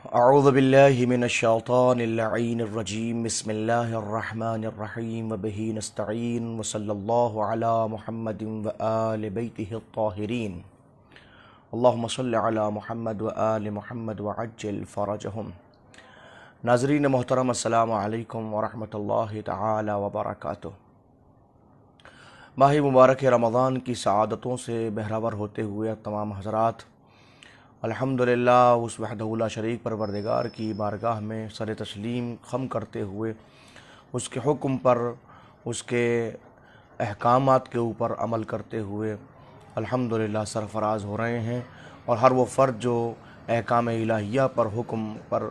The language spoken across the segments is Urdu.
اعوذ باللہ من الشیطان اللعین الرجیم بسم اللہ الرحمن الرحیم وبہ نستعین وصلی اللہ علی محمد وآل بیتہ الطاہرین اللہم صلی علی محمد وآل محمد وعجل فرجہم۔ ناظرین محترم، السلام علیکم ورحمۃ اللہ تعالی وبرکاتہ۔ ماہ مبارک رمضان کی سعادتوں سے بہرور ہوتے ہوئے تمام حضرات الحمدللہ اس وحدہ لا شریک پروردگار کی بارگاہ میں سر تسلیم خم کرتے ہوئے اس کے حکم پر، اس کے احکامات کے اوپر عمل کرتے ہوئے الحمدللہ سرفراز ہو رہے ہیں، اور ہر وہ فرد جو احکام الہیہ پر، حکم پر،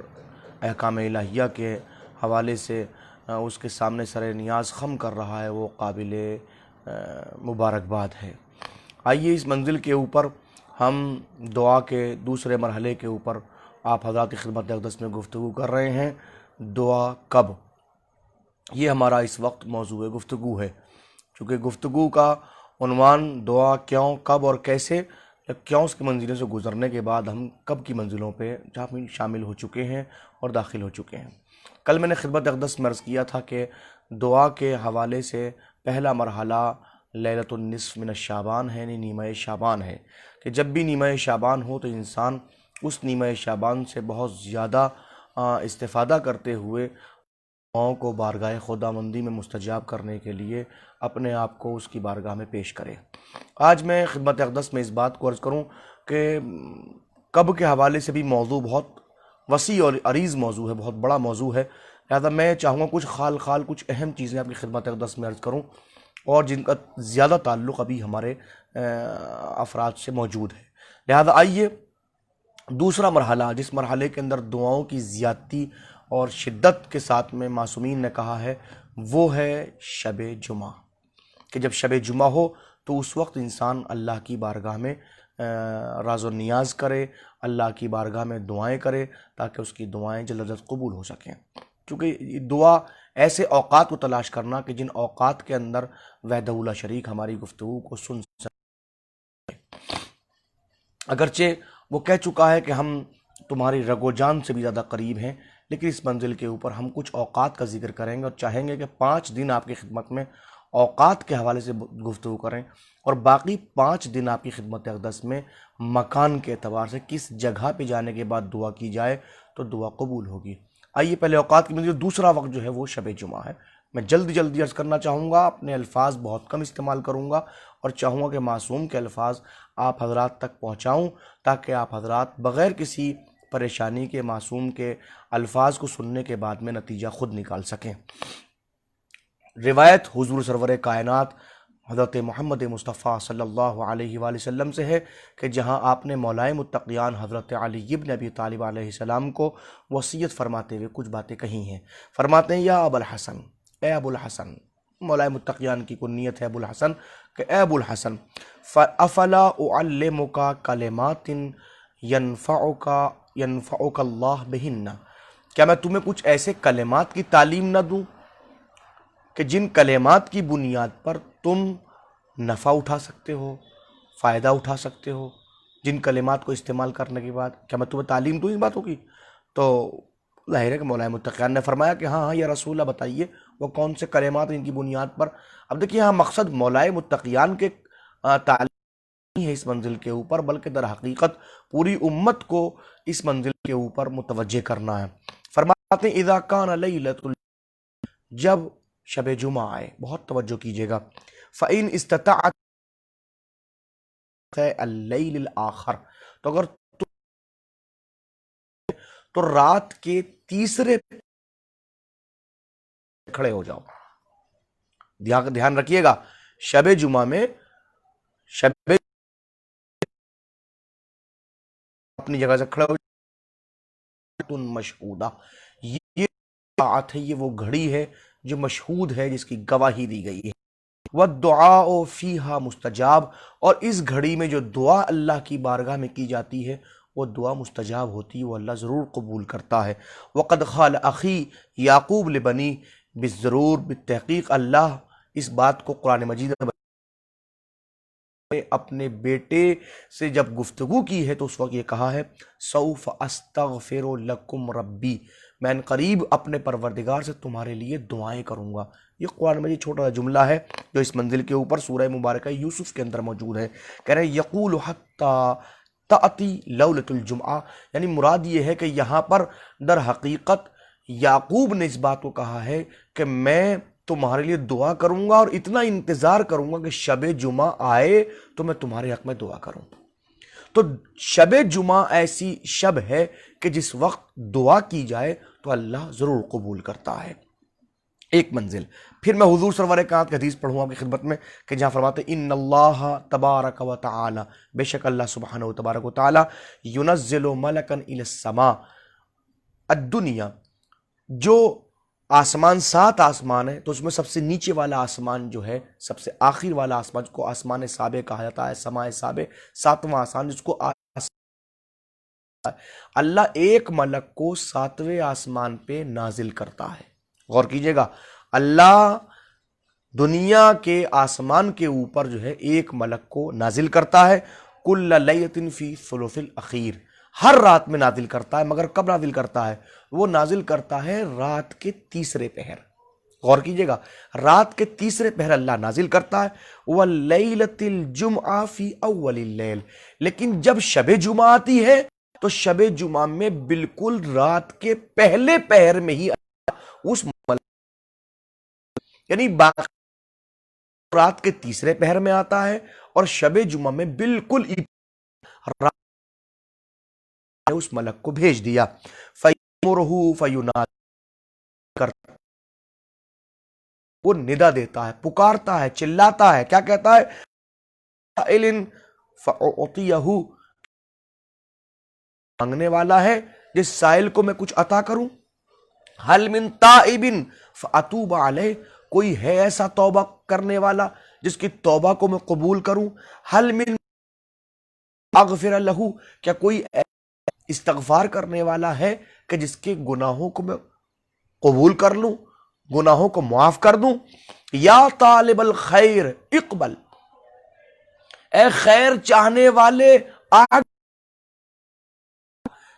احکام الہیہ کے حوالے سے اس کے سامنے سر نیاز خم کر رہا ہے، وہ قابل مبارکباد ہے۔ آئیے اس منزل کے اوپر ہم دعا کے دوسرے مرحلے کے اوپر آپ حضرات کی خدمت اقدس میں گفتگو کر رہے ہیں۔ دعا کب، یہ ہمارا اس وقت موضوع گفتگو ہے۔ چونکہ گفتگو کا عنوان دعا کیوں، کب اور کیسے، یا کیوں اس کی منزلوں سے گزرنے کے بعد ہم کب کی منزلوں پہ شامل ہو چکے ہیں اور داخل ہو چکے ہیں۔ کل میں نے خدمت اقدس میں عرض کیا تھا کہ دعا کے حوالے سے پہلا مرحلہ لیلۃ النصف من الشعبان ہے، یعنی نیمہ شعبان ہے، کہ جب بھی نیمہ شعبان ہو تو انسان اس نیمہ شعبان سے بہت زیادہ استفادہ کرتے ہوئے دعاؤں کو بارگاہ خداوندی میں مستجاب کرنے کے لیے اپنے آپ کو اس کی بارگاہ میں پیش کرے۔ آج میں خدمت اقدس میں اس بات کو عرض کروں کہ کب کے حوالے سے بھی موضوع بہت وسیع اور عریض موضوع ہے، بہت بڑا موضوع ہے، لہذا میں چاہوں گا کچھ خال کچھ اہم چیزیں آپ کی خدمت اقدس میں عرض کروں، اور جن کا زیادہ تعلق ابھی ہمارے افراد سے موجود ہے۔ لہذا آئیے دوسرا مرحلہ، جس مرحلے کے اندر دعاؤں کی زیادتی اور شدت کے ساتھ میں معصومین نے کہا ہے، وہ ہے شب جمعہ، کہ جب شب جمعہ ہو تو اس وقت انسان اللہ کی بارگاہ میں راز و نیاز کرے، اللہ کی بارگاہ میں دعائیں کرے، تاکہ اس کی دعائیں جلد از جلد قبول ہو سکیں۔ چونکہ دعا ایسے اوقات کو تلاش کرنا کہ جن اوقات کے اندر وحدہ لا شریک ہماری گفتگو کو سن سکے۔ اگرچہ وہ کہہ چکا ہے کہ ہم تمہاری رگ و جان سے بھی زیادہ قریب ہیں، لیکن اس منزل کے اوپر ہم کچھ اوقات کا ذکر کریں گے، اور چاہیں گے کہ 5 دن آپ کی خدمت میں اوقات کے حوالے سے گفتگو کریں، اور باقی 5 دن آپ کی خدمت اقدس میں مکان کے اعتبار سے کس جگہ پہ جانے کے بعد دعا کی جائے تو دعا قبول ہوگی۔ آئیے پہلے اوقات کی منزل، دوسرا وقت جو ہے وہ شب جمعہ ہے۔ میں جلدی عرض کرنا چاہوں گا، اپنے الفاظ بہت کم استعمال کروں گا، اور چاہوں گا کہ معصوم کے الفاظ آپ حضرات تک پہنچاؤں، تاکہ آپ حضرات بغیر کسی پریشانی کے معصوم کے الفاظ کو سننے کے بعد میں نتیجہ خود نکال سکیں۔ روایت حضور سرور کائنات حضرت محمد مصطفیٰ صلی اللہ علیہ وآلہ وسلم سے ہے کہ جہاں آپ نے مولائے متقیان حضرت علی بن ابی طالب علیہ السلام کو وصیت فرماتے ہوئے کچھ باتیں کہی ہیں۔ فرماتے ہیں، یا ابو الحسن، اے ابو الحسن، مولائے متقیان کی کنیت ہے ابو الحسن، کہ اے ابو الحسن، افلا اعلمک کلمات ینفعک اللہ بہن، کیا میں تمہیں کچھ ایسے کلمات کی تعلیم نہ دوں کہ جن کلمات کی بنیاد پر تم نفع اٹھا سکتے ہو، فائدہ اٹھا سکتے ہو، جن کلمات کو استعمال کرنے کے بعد کیا میں تمہیں تعلیم دوں ان باتوں کی؟ تو ظاہر ہے کہ مولائے متقیان نے فرمایا کہ ہاں یا رسول اللہ، بتائیے وہ کون سے کلمات ہیں ان کی بنیاد پر۔ اب دیکھیے، یہاں مقصد مولائے متقیان کے تعلیم نہیں ہے اس منزل کے اوپر، بلکہ در حقیقت پوری امت کو اس منزل کے اوپر متوجہ کرنا ہے۔ فرماتے ہیں، اذا کان لیلۃ، جب شب جمعہ آئے، بہت توجہ کیجیے گا، فَإِنْ اسْتَطَعْتَ اللیل الآخر، تو اگر تو رات کے تیسرے کھڑے ہو جاؤ۔ دھیان رکھیے گا، شب جمعہ میں شب اپنی جگہ سے کھڑے ہو جاؤ، مشہودہ، یہ ساعت ہے، یہ وہ گھڑی ہے جو مشہود ہے، جس کی گواہی دی گئی ہے۔ وَالدُّعَاءُ فِيهَا مستجاب، اور اس گھڑی میں جو دعا اللہ کی بارگاہ میں کی جاتی ہے وہ دعا مستجاب ہوتی ہے، وہ اللہ ضرور قبول کرتا ہے۔ وَقَدْ قَالَ أَخِي یعقوب لبنی، بالضرور، بالتحقیق اللہ اس بات کو قرآن مجید میں اپنے بیٹے سے جب گفتگو کی ہے تو اس وقت یہ کہا ہے سوف استغفر لکم ربی، میں ان قریب اپنے پروردگار سے تمہارے لیے دعائیں کروں گا۔ یہ قرآن مجید چھوٹا جملہ ہے جو اس منزل کے اوپر سورہ مبارکہ یوسف کے اندر موجود ہے۔ کہہ رہے یقول حتی تأتی لولۃ الجمعہ، یعنی مراد یہ ہے کہ یہاں پر در حقیقت یعقوب نے اس بات کو کہا ہے کہ میں تمہارے لیے دعا کروں گا اور اتنا انتظار کروں گا کہ شب جمعہ آئے تو میں تمہارے حق میں دعا کروں۔ تو شب جمعہ ایسی شب ہے کہ جس وقت دعا کی جائے تو اللہ ضرور قبول کرتا ہے۔ ایک منزل پھر میں حضور سرور کائنات کی حدیث پڑھوں آپ کی خدمت میں کہ جہاں فرماتے ہیں ان اللہ تبارک و تعالی، بے شک اللہ سبحانہ و تبارک و تعالی ینزل ملکا الی السماء الدنیا، جو آسمان 7 آسمان ہے تو اس میں سب سے نیچے والا آسمان جو ہے، سب سے آخر والا آسمان جس کو آسمان سابع کہا جاتا ہے، سماء سابع 7واں آسمان جس کو اللہ ایک ملک کو 7ویں آسمان پہ نازل کرتا ہے۔ غور کیجئے گا، اللہ دنیا کے آسمان کے اوپر جو ہے ایک ملک کو نازل کرتا ہے، کل لیلۃ فی ثلث الاخیر، ہر رات میں نازل کرتا ہے۔ مگر کب نازل کرتا ہے؟ وہ نازل کرتا ہے رات کے تیسرے پہر۔ غور کیجئے گا، رات کے تیسرے پہر اللہ نازل کرتا ہے۔ وَاللَّيْلَةِ الْجُمْعَةِ فِي أَوَّلِ اللَّيْلِ، لیکن جب شب جمعہ آتی ہے تو شب جمعہ میں بالکل رات کے پہلے پہر میں ہی اس یعنی رات کے تیسرے پہر میں آتا ہے اور شب جمعہ میں بالکل اس ملک کو بھیج دیا۔ فَيَأْمُرُهُ فَيُنَادِ، وہ ندا دیتا ہے، پکارتا ہے، چلاتا ہے، کیا کہتا ہے؟ سائلن فَأُعْطِيَهُ، مانگنے والا ہے جس سائل کو میں کچھ عطا کروں۔ حل من تائب فاتوب علیہ، کوئی ہے ایسا توبہ کرنے والا جس کی توبہ کو میں قبول کروں۔ حل من اغفر لہ، کیا کوئی استغفار کرنے والا ہے کہ جس کے گناہوں کو میں قبول کر لوں، گناہوں کو معاف کر دوں۔ یا طالب الخیر اقبل، اے خیر چاہنے والے آگے،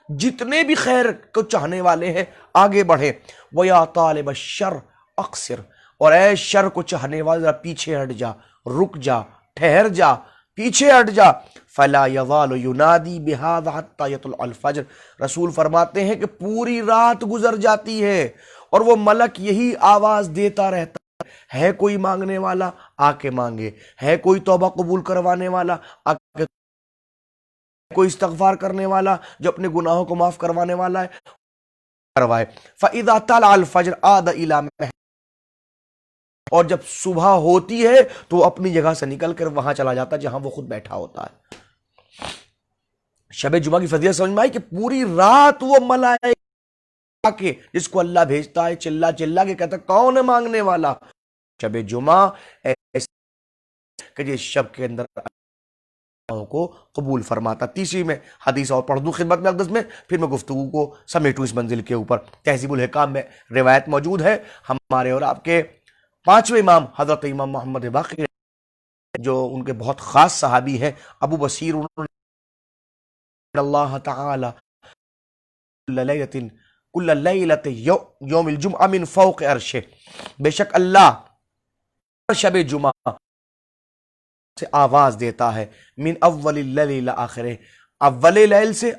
جتنے بھی خیر کو چاہنے والے ہیں آگے بڑھے۔ وَيَا طَالِبَ الشَّرِّ اقصر، اور اے شر کو چاہنے والے ذرا پیچھے ہٹ جا، رک جا، ٹھہر جا، پیچھے ہٹ جا۔ فَلَا يَظَالُ يُنَادِي بِهَذَا حَتَّى يَطْلُعَ الْفَجْرِ، رسول فرماتے ہیں کہ پوری رات گزر جاتی ہے اور وہ ملک یہی آواز دیتا رہتا ہے کوئی مانگنے والا آ کے مانگے، ہے کوئی توبہ قبول کروانے والا آ کے، کوئی استغفار کرنے والا جو اپنے گناہوں کو معاف کروانے والا ہے کروائے۔ فَإِذَا طَلَعَ الْفَجْرُ عَادَ إِلَىٰ مَحْضِهِ، اور جب صبح ہوتی ہے تو وہ اپنی جگہ سے نکل کر وہاں چلا جاتا ہے جہاں وہ خود بیٹھا ہوتا ہے۔ شب جمعہ کی فضیلت سمجھ میں آئی کہ پوری رات وہ ملائکہ کے جس کو اللہ بھیجتا ہے چلا چلا کے کہتا ہے کون ہے مانگنے والا؟ شب جمعہ ایسے کہ جس شب کے اندر کو قبول فرماتا۔ تیسری میں حدیث اور پڑھ دوں خدمت میں اقدس میں، پھر میں گفتگو کو سمیٹوں اس منزل کے اوپر۔ تہذیب الحکام میں روایت موجود ہے، ہمارے اور آپ کے 5ویں امام حضرت امام محمد باقر جو ان کے بہت خاص صحابی ہیں، ابو بصیر، انہوں نے اللہ تعالی کل لیلۃ یوم الجمعہ من فوق عرشہ، بے شک اللہ شب جمعہ سے آواز دیتا ہے، من اول اللیل الی آخرہ، اول لیل سے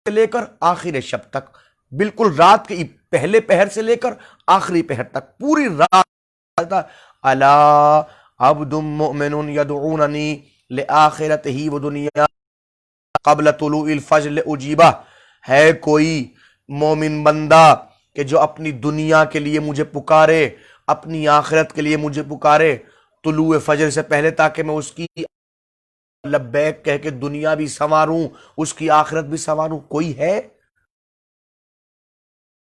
لے کر آخر شب تک، بالکل رات کے پہلے پہر سے لے کر آخری پہر تک پوری رات۔ الا عبد مؤمن یدعوننی لآخرتہ ودنیا قبل طلوع الفجر لاجیبہ، ہے کوئی مومن بندہ کہ جو اپنی دنیا کے لیے مجھے پکارے، اپنی آخرت کے لیے مجھے پکارے طلوع فجر سے پہلے، تاکہ میں اس کی لبیک کہہ کے دنیا بھی سنواروں، اس کی آخرت بھی سنواروں۔ کوئی ہے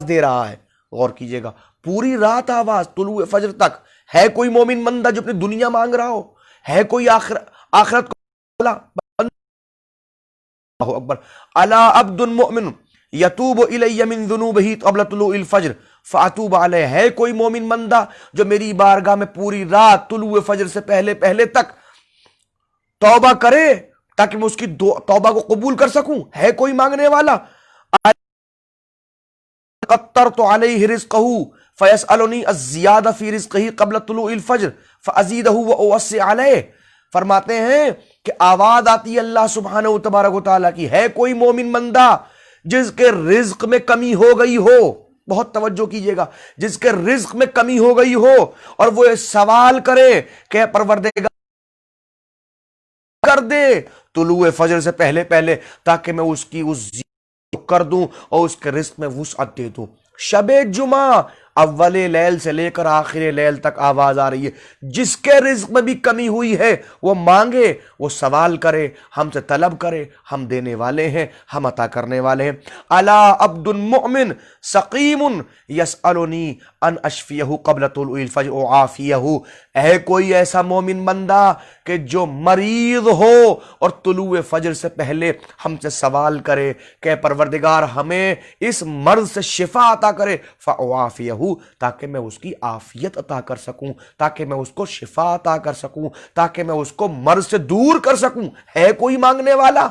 دے رہا ہے، غور کیجئے گا، پوری رات آواز طلوع فجر تک۔ ہے کوئی مومن بندہ جو اپنی دنیا مانگ رہا ہو، ہے کوئی آخرت کو اللہ اکبر۔ الا عبد مؤمن یتوب الی من ذنوبہ قبل طلوع الفجر فاتوب علیہ، ہے کوئی مومن بندہ جو میری بارگاہ میں پوری رات طلوع فجر سے پہلے پہلے تک توبہ کرے تاکہ میں اس کی توبہ کو قبول کر سکوں؟ ہے کوئی مانگنے والا؟ قطرت علیہ رزقہ فیسألنی الزیادہ فی رزقہ قبل طلوع الفجر فازیدہ واوسع علیہ۔ فرماتے ہیں کہ آواز آتی ہے اللہ سبحانہ و تبارک و تعالیٰ کی، ہے کوئی مومن بندہ جس کے رزق میں کمی ہو گئی ہو، بہت توجہ کیجئے گا، جس کے رزق میں کمی ہو گئی ہو اور وہ سوال کرے کہ پروردگار کر دے طلوع فجر سے پہلے پہلے تاکہ میں اس کی اس کر دوں اور اس کے رزق میں وسعت دے دوں۔ شب جمعہ اول لیل سے لے کر آخر لیل تک آواز آ رہی ہے، جس کے رزق میں بھی کمی ہوئی ہے وہ مانگے، وہ سوال کرے، ہم سے طلب کرے، ہم دینے والے ہیں، ہم عطا کرنے والے ہیں۔ الا عبد مؤمن سقیم یسألنی ان اشفیہ قبل طلوع الفجر وعافیہ، ہے کوئی ایسا مومن بندہ کہ جو مریض ہو اور طلوع فجر سے پہلے ہم سے سوال کرے کہ پروردگار ہمیں اس مرض سے شفا عطا کرے، فاعافیہ، تاکہ میں اس کی عافیت عطا کر سکوں، تاکہ میں اس کو شفا عطا کر سکوں، تاکہ میں اس کو مرض سے دور کر سکوں۔ ہے کوئی مانگنے والا؟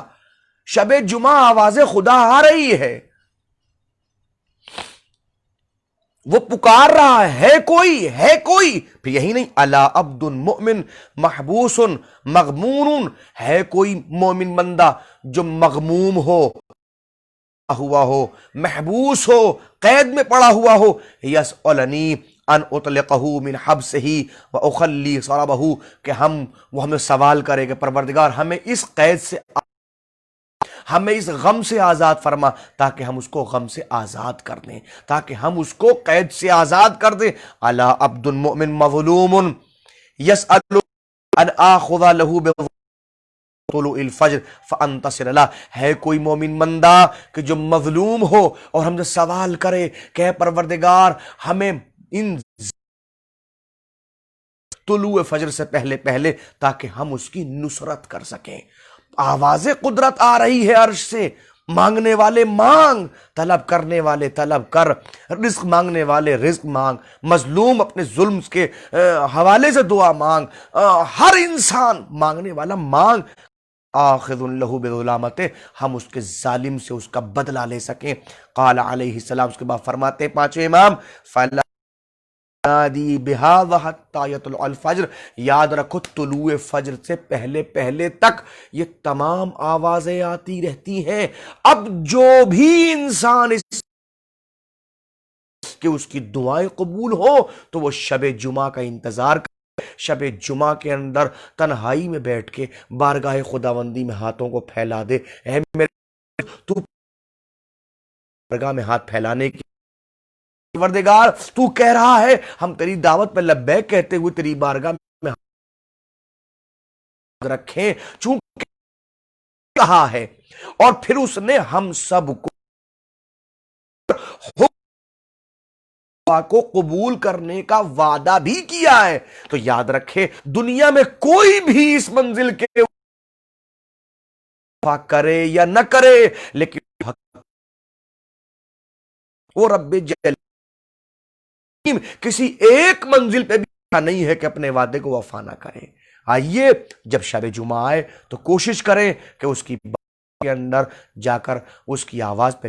شب جمعہ آواز خدا آ رہی ہے، وہ پکار رہا ہے کوئی، ہے کوئی؟ پھر یہی نہیں، الا عبد مؤمن محبوس مغمون، ہے کوئی مومن بندہ جو مغموم ہوا ہو، محبوس ہو، قید میں پڑا ہوا ہو، یسألنی ان اطلقہ من حبسہ واخلی صربہ، کہ وہ ہمیں سوال کرے کہ پروردگار ہمیں اس قید سے، ہمیں اس غم سے آزاد فرما، تاکہ ہم اس کو غم سے آزاد کر دیں، تاکہ ہم اس کو قید سے آزاد کر دیں۔ الا عبد مؤمن مظلوم یسأل ان آخذ له طلوع الفجر فانتصر له، ہے کوئی مومن بندہ کہ جو مظلوم ہو اور ہم سے سوال کرے کہ اے پروردگار ہمیں ان طلوع فجر سے پہلے پہلے تاکہ ہم اس کی نصرت کر سکیں۔ آواز قدرت آ رہی ہے عرش سے، مانگنے والے مانگ، طلب کرنے والے طلب کر، رزق مانگنے والے رزق مانگ، مظلوم اپنے ظلم کے حوالے سے دعا مانگ، ہر انسان مانگنے والا مانگ، آخذ لہ بظلامتہ، ہم اس کے ظالم سے اس کا بدلہ لے سکیں۔ قال علیہ السلام، اس کے بعد فرماتے پانچویں امام، فلا نادی بہذا حتی یطلع الفجر، یاد رکھو طلوع فجر سے پہلے پہلے تک یہ تمام آوازیں آتی رہتی ہیں۔ اب جو بھی انسان اس کہ اس کی دعائیں قبول ہو تو وہ شب جمعہ کا انتظار کرے، شب جمعہ کے اندر تنہائی میں بیٹھ کے بارگاہ خداوندی میں ہاتھوں کو پھیلا دے۔ اے میرے تو بارگاہ میں ہاتھ پھیلانے کی پروردگار تو کہہ رہا ہے ہم تیری دعوت پہ لبیک کہتے ہوئے تیری بارگاہ میں ہاتھ رکھیں، چونکہ کہا ہے، اور پھر اس نے ہم سب کو قبول کرنے کا وعدہ بھی کیا ہے۔ تو یاد رکھے دنیا میں کوئی بھی اس منزل کے کرے یا نہ کرے، لیکن وہ رب جلیل کسی ایک منزل پہ بھی نہیں ہے کہ اپنے وعدے کو وفا نہ کرے۔ آئیے جب شب جمعہ آئے تو کوشش کریں کہ اس کی بات کے اندر جا کر اس کی آواز پہ